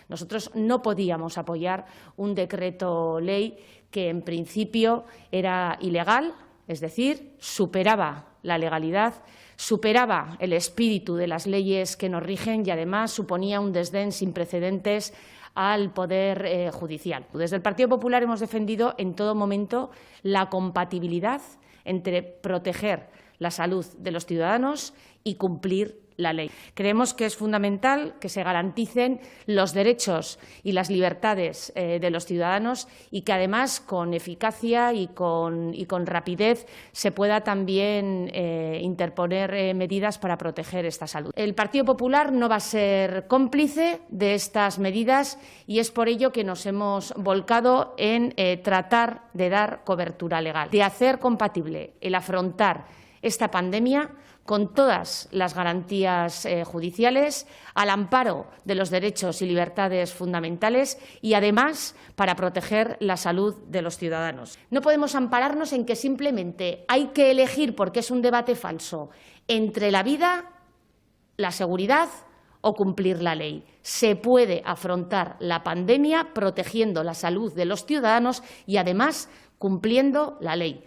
Nosotros no podíamos apoyar un decreto ley que en principio era ilegal, es decir, superaba la legalidad, superaba el espíritu de las leyes que nos rigen y además suponía un desdén sin precedentes al Poder Judicial. Desde el Partido Popular hemos defendido en todo momento la compatibilidad entre proteger la salud de los ciudadanos y cumplir la ley. Creemos que es fundamental que se garanticen los derechos y las libertades de los ciudadanos y que además con eficacia y con rapidez se pueda también interponer medidas para proteger esta salud. El Partido Popular no va a ser cómplice de estas medidas y es por ello que nos hemos volcado en tratar de dar cobertura legal, de hacer compatible el afrontar esta pandemia con todas las garantías judiciales, al amparo de los derechos y libertades fundamentales y, además, para proteger la salud de los ciudadanos. No podemos ampararnos en que simplemente hay que elegir, porque es un debate falso, entre la vida, la seguridad o cumplir la ley. Se puede afrontar la pandemia protegiendo la salud de los ciudadanos y, además, cumpliendo la ley.